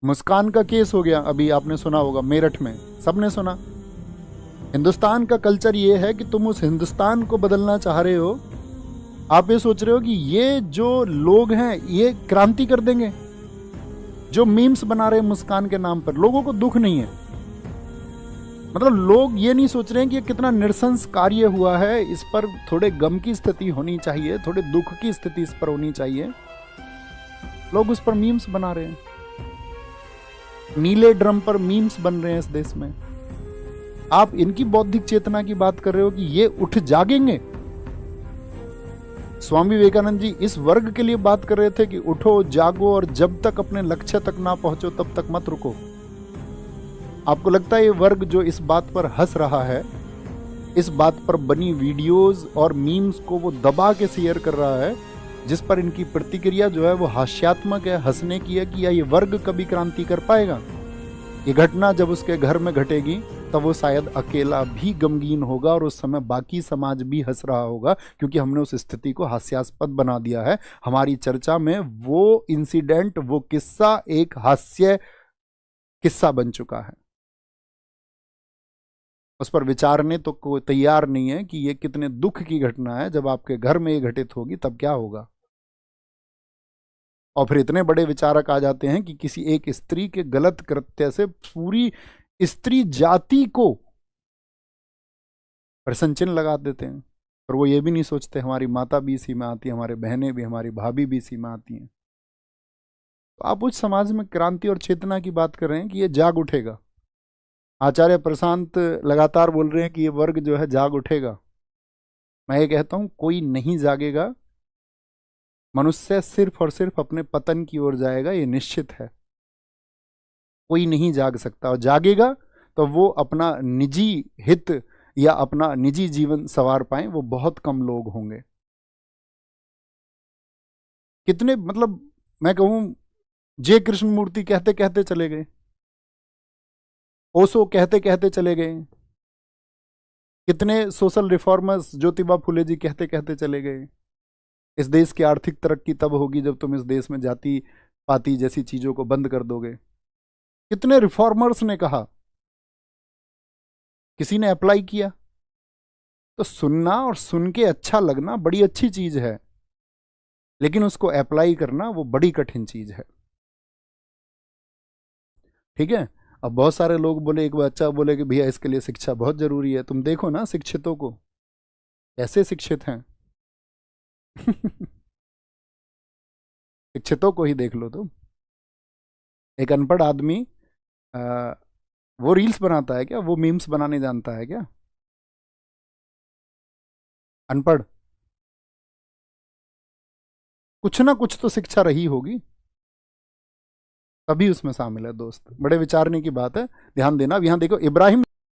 मुस्कान का केस हो गया, अभी आपने सुना होगा, मेरठ में सबने सुना। हिंदुस्तान का कल्चर ये है कि तुम उस हिंदुस्तान को बदलना चाह रहे हो। आप ये सोच रहे हो कि ये जो लोग हैं ये क्रांति कर देंगे। जो मीम्स बना रहे हैं मुस्कान के नाम पर, लोगों को दुख नहीं है। मतलब लोग ये नहीं सोच रहे हैं कि ये कितना नृशंस कार्य हुआ है, इस पर थोड़े गम की स्थिति होनी चाहिए, थोड़े दुख की स्थिति इस पर होनी चाहिए। लोग उस पर मीम्स बना रहे हैं। नीले ड्रम पर मीम्स बन रहे हैं इस देश में। आप इनकी बौद्धिक चेतना की बात कर रहे हो कि ये उठ जागेंगे। स्वामी विवेकानंद जी इस वर्ग के लिए बात कर रहे थे कि उठो जागो और जब तक अपने लक्ष्य तक ना पहुंचो तब तक मत रुको। आपको लगता है ये वर्ग जो इस बात पर हंस रहा है, इस बात पर बनी वीडियोस और मीम्स को वो दबा के शेयर कर रहा है, जिस पर इनकी प्रतिक्रिया जो है वो हास्यात्मक है, हंसने की है कि या ये वर्ग कभी क्रांति कर पाएगा? ये घटना जब उसके घर में घटेगी तब वो शायद अकेला भी गमगीन होगा और उस समय बाकी समाज भी हंस रहा होगा, क्योंकि हमने उस स्थिति को हास्यास्पद बना दिया है। हमारी चर्चा में वो इंसिडेंट, वो किस्सा एक हास्य किस्सा बन चुका है। उस पर विचारने तो कोई तैयार नहीं है कि ये कितने दुख की घटना है। जब आपके घर में ये घटित होगी तब क्या होगा? और फिर इतने बड़े विचारक आ जाते हैं कि किसी एक स्त्री के गलत कृत्य से पूरी स्त्री जाति को प्रश्न चिन्ह लगा देते हैं। पर वो ये भी नहीं सोचते हमारी माता भी इसी में आती है, हमारी बहनें भी, हमारी भाभी भी इसी में आती हैं। तो आप उस समाज में क्रांति और चेतना की बात कर रहे हैं कि ये जाग उठेगा। आचार्य प्रशांत लगातार बोल रहे हैं कि ये वर्ग जो है जाग उठेगा। मैं ये कहता हूं कोई नहीं जागेगा। मनुष्य सिर्फ और सिर्फ अपने पतन की ओर जाएगा, ये निश्चित है। कोई नहीं जाग सकता, और जागेगा तो वो अपना निजी हित या अपना निजी जीवन संवार पाए, वो बहुत कम लोग होंगे। कितने, मतलब मैं कहूं, जे कृष्णमूर्ति कहते कहते चले गए, ओशो कहते कहते चले गए, कितने सोशल रिफॉर्मर्स, ज्योतिबा फुले जी कहते कहते चले गए। इस देश की आर्थिक तरक्की तब होगी जब तुम इस देश में जाति पाति जैसी चीजों को बंद कर दोगे। कितने रिफॉर्मर्स ने कहा, किसी ने अप्लाई किया? तो सुनना और सुन के अच्छा लगना बड़ी अच्छी चीज है, लेकिन उसको अप्लाई करना वो बड़ी कठिन चीज है। ठीक है। अब बहुत सारे लोग बोले, एक बच्चा बोले कि भैया इसके लिए शिक्षा बहुत जरूरी है। तुम देखो ना शिक्षितों को, कैसे शिक्षित हैं। शिक्षितों को ही देख लो तुम। एक अनपढ़ आदमी वो रील्स बनाता है क्या? वो मीम्स बनाने जानता है क्या? अनपढ़, कुछ ना कुछ तो शिक्षा रही होगी, तभी उसमें शामिल है। दोस्त, बड़े विचारने की बात है, ध्यान देना। अब यहां देखो, इब्राहिम